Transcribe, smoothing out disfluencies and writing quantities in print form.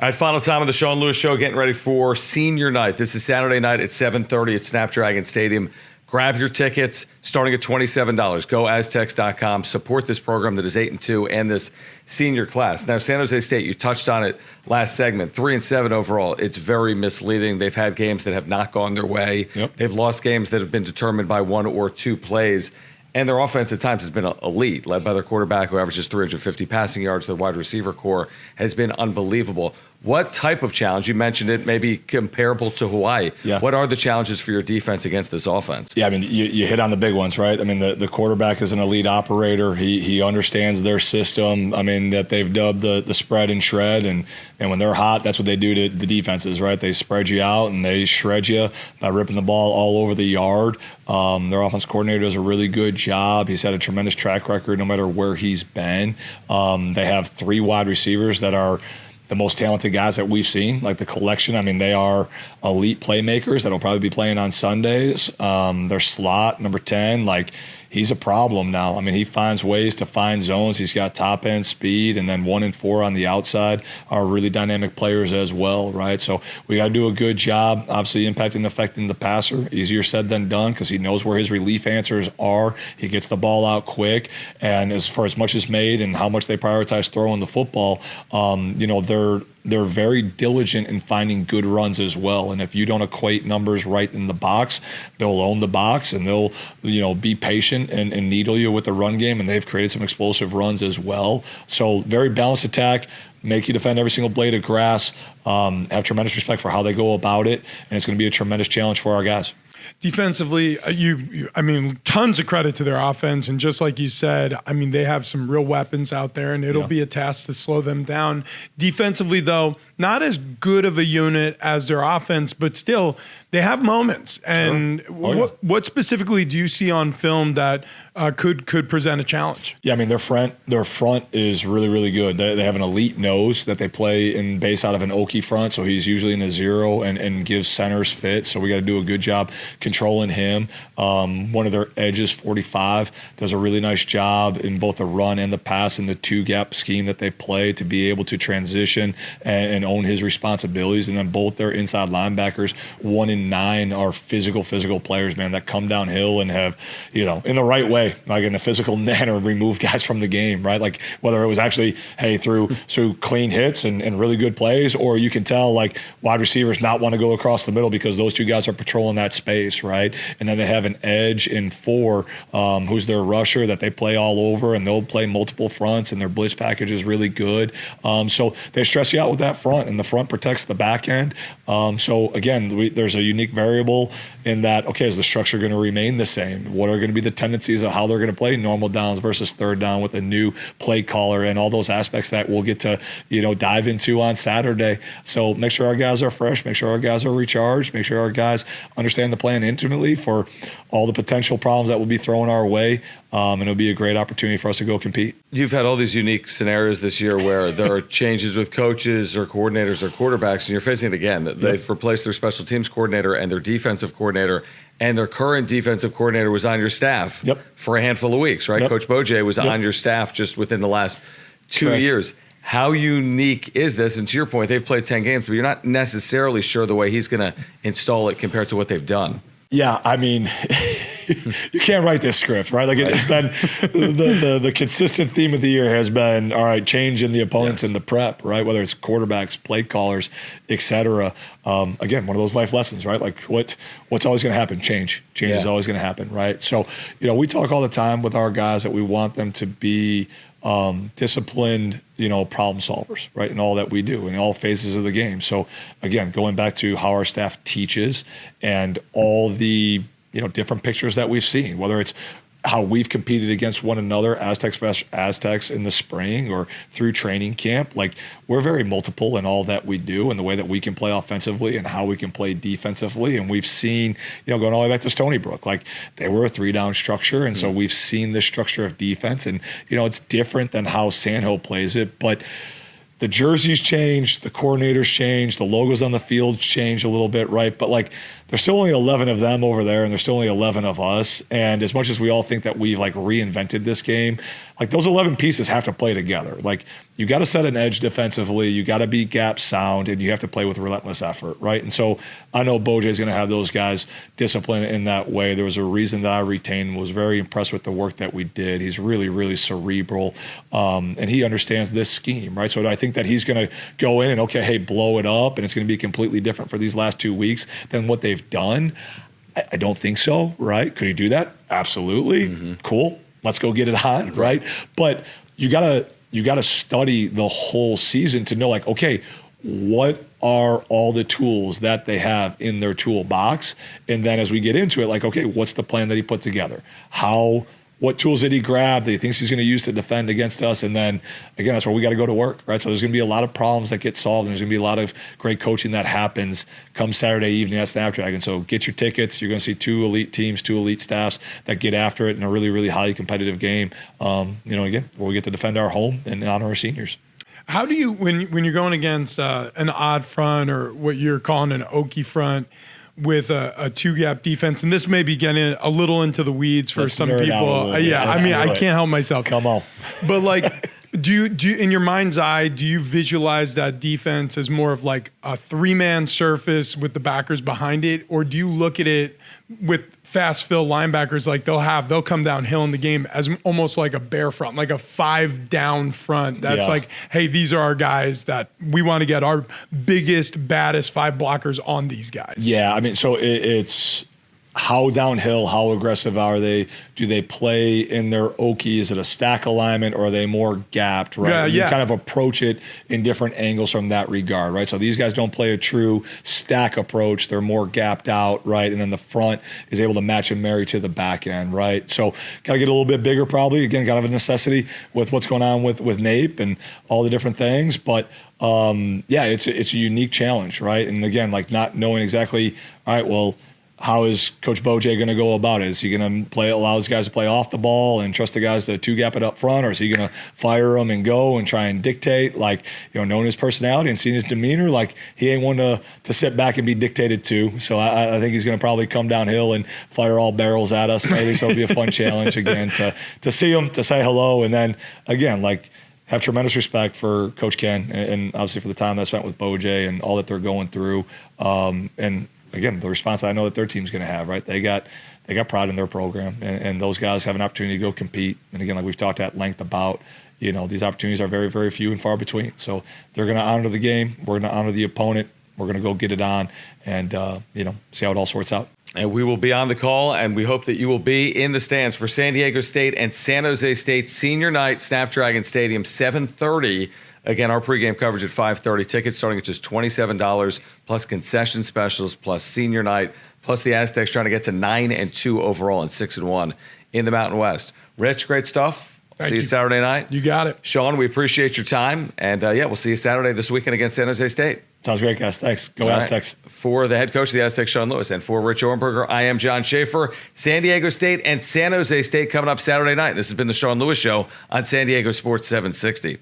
All right, final time of the Sean Lewis Show, getting ready for senior night. This is Saturday night at 7:30 at Snapdragon Stadium. Grab your tickets, starting at $27. Go Aztecs.com. Support this program that is 8-2 and this senior class. Now, San Jose State, you touched on it last segment, 3-7 overall. It's very misleading. They've had games that have not gone their way. Yep. They've lost games that have been determined by one or two plays. And their offense at times has been elite, led by their quarterback who averages 350 passing yards. Their wide receiver core has been unbelievable. What type of challenge? You mentioned it, maybe comparable to Hawaii. Yeah. What are the challenges for your defense against this offense? Yeah, I mean, you hit on the big ones, right? I mean, the quarterback is an elite operator. He understands their system. I mean, that they've dubbed the spread and shred. And when they're hot, that's what they do to the defenses, right? They spread you out and they shred you by ripping the ball all over the yard. Their offense coordinator does a really good job. He's had a tremendous track record no matter where he's been. They have 3 wide receivers that are the most talented guys that we've seen, like the collection. I mean, they are elite playmakers that'll probably be playing on Sundays. Their slot, number 10, like, he's a problem now. I mean, he finds ways to find zones. He's got top end speed, and then 1 and 4 on the outside are really dynamic players as well, right? So we got to do a good job, obviously impacting and affecting the passer. Easier said than done because he knows where his relief answers are. He gets the ball out quick, and as far as much is made and how much they prioritize throwing the football, they're very diligent in finding good runs as well. And if you don't equate numbers right in the box, they'll own the box and they'll, be patient and needle you with the run game. And they've created some explosive runs as well. So very balanced attack, make you defend every single blade of grass, have tremendous respect for how they go about it. And it's going to be a tremendous challenge for our guys. Defensively, I mean, tons of credit to their offense. And just like you said, I mean, they have some real weapons out there, and it'll be a task to slow them down. Defensively, though, not as good of a unit as their offense, but still, they have moments. And what specifically do you see on film that could present a challenge? Yeah, I mean, their front is really, really good. They have an elite nose that they play in base out of an Okie front, so he's usually in a zero and gives centers fit. So we got to do a good job controlling him. One of their edges, 45, does a really nice job in both the run and the pass in the 2-gap scheme that they play to be able to transition and own his responsibilities. And then both their inside linebackers, 1 and 9, are physical players, man, that come downhill and have, in the right way, like in a physical manner, remove guys from the game, right? Like whether it was actually, through clean hits and really good plays, or you can tell like wide receivers not want to go across the middle because those 2 guys are patrolling that space, right? And then they have an edge in 4, who's their rusher that they play all over, and they'll play multiple fronts, and their blitz package is really good. So they stress you out with that front, and the front protects the back end. So again, there's a unique variable in that, okay, is the structure going to remain the same? What are going to be the tendencies of how they're going to play normal downs versus third down with a new play caller and all those aspects that we'll get to, dive into on Saturday. So make sure our guys are fresh, make sure our guys are recharged, make sure our guys understand the plan intimately for all the potential problems that will be thrown our way. And it'll be a great opportunity for us to go compete. You've had all these unique scenarios this year where there are changes with coaches or coordinators or quarterbacks, and you're facing it again. They've replaced their special teams coordinator and their defensive coordinator, and their current defensive coordinator was on your staff for a handful of weeks, right? Coach Bojay was on your staff just within the last 2 years. How unique is this? And to your point, they've played 10 games, but you're not necessarily sure the way he's going to install it compared to what they've done. Yeah, I mean, you can't write this script, right? Like it's been the consistent theme of the year has been, all right, change in the opponents in the prep, right? Whether it's quarterbacks, play callers, et cetera. Again, one of those life lessons, right? Like what's always going to happen? Change is always going to happen, right? So, we talk all the time with our guys that we want them to be disciplined, problem solvers, right? In all that we do in all phases of the game. So again, going back to how our staff teaches and all the, different pictures that we've seen, whether it's how we've competed against one another, Aztecs in the spring or through training camp. Like we're very multiple in all that we do and the way that we can play offensively and how we can play defensively. And we've seen, going all the way back to Stony Brook, like they were a 3-down structure. And so we've seen this structure of defense and, it's different than how Sandhill plays it, but the jerseys changed, the coordinators changed, the logos on the field changed a little bit, right? But like there's still only 11 of them over there and there's still only 11 of us. And as much as we all think that we've like reinvented this game, like those 11 pieces have to play together. Like you got to set an edge defensively, you got to be gap sound, and you have to play with relentless effort, right? And so I know Bojay's going to have those guys disciplined in that way. There was a reason that I retained, was very impressed with the work that we did. He's really, really cerebral, and he understands this scheme, right? So I think that he's going to go in and, okay, hey, blow it up, and it's going to be completely different for these last 2 weeks than what they've done. I don't think so, right? Could he do that? Absolutely. Cool. Let's go get it on, right? But you gotta study the whole season to know, like, okay, what are all the tools that they have in their toolbox? And then as we get into it, like, okay, what's the plan that he put together? What tools did he grab that he thinks he's going to use to defend against us? And then, again, that's where we got to go to work, right? So there's going to be a lot of problems that get solved, and there's going to be a lot of great coaching that happens come Saturday evening at Snapdragon. So get your tickets. You're going to see 2 elite teams, 2 elite staffs that get after it in a really, really highly competitive game, again, where we get to defend our home and honor our seniors. How do you, when you're going against an odd front or what you're calling an Okie front, with a 2-gap defense, and this may be getting a little into the weeds for some people. I can't help myself. Come on. But like, do you in your mind's eye, do you visualize that defense as more of like a 3-man surface with the backers behind it, or do you look at it with fast fill linebackers, like they'll come downhill in the game as almost like a bear front, like a 5-down front. That's like, hey, these are our guys that we want to get our biggest, baddest 5 blockers on these guys. Yeah, I mean, so it's how downhill, how aggressive are they? Do they play in their Okie? Is it a stack alignment, or are they more gapped, right? You kind of approach it in different angles from that regard, right? So these guys don't play a true stack approach. They're more gapped out, right? And then the front is able to match and marry to the back end, right? So got to get a little bit bigger probably. Again, kind of a necessity with what's going on with Nape and all the different things. But it's a unique challenge, right? And again, like not knowing exactly, all right, well, how is Coach Bojay going to go about it? Is he going to allow his guys to play off the ball and trust the guys to 2-gap it up front, or is he going to fire them and go and try and dictate? Like, knowing his personality and seeing his demeanor, like he ain't one to sit back and be dictated to. So I think he's going to probably come downhill and fire all barrels at us. Maybe so it'll be a fun challenge again to see him, to say hello, and then again, like, have tremendous respect for Coach Ken and obviously for the time that I spent with Bojay and all that they're going through, and again, the response that I know that their team's going to have, right? They got pride in their program, and those guys have an opportunity to go compete. And again, like we've talked at length about, these opportunities are very, very few and far between. So they're going to honor the game. We're going to honor the opponent. We're going to go get it on and, see how it all sorts out. And we will be on the call, and we hope that you will be in the stands for San Diego State and San Jose State Senior Night, Snapdragon Stadium, 7:30. Again, our pregame coverage at 5:30. Tickets starting at just $27, plus concession specials, plus senior night, plus the Aztecs trying to get to 9-2 overall and 6-1 in the Mountain West. Rich, great stuff. See you Saturday night. You got it. Sean, we appreciate your time. And, we'll see you Saturday this weekend against San Jose State. Sounds great, guys. Thanks. Go Aztecs. Right. For the head coach of the Aztecs, Sean Lewis, and for Rich Orenberger, I am John Schaefer. San Diego State and San Jose State coming up Saturday night. This has been the Sean Lewis Show on San Diego Sports 760.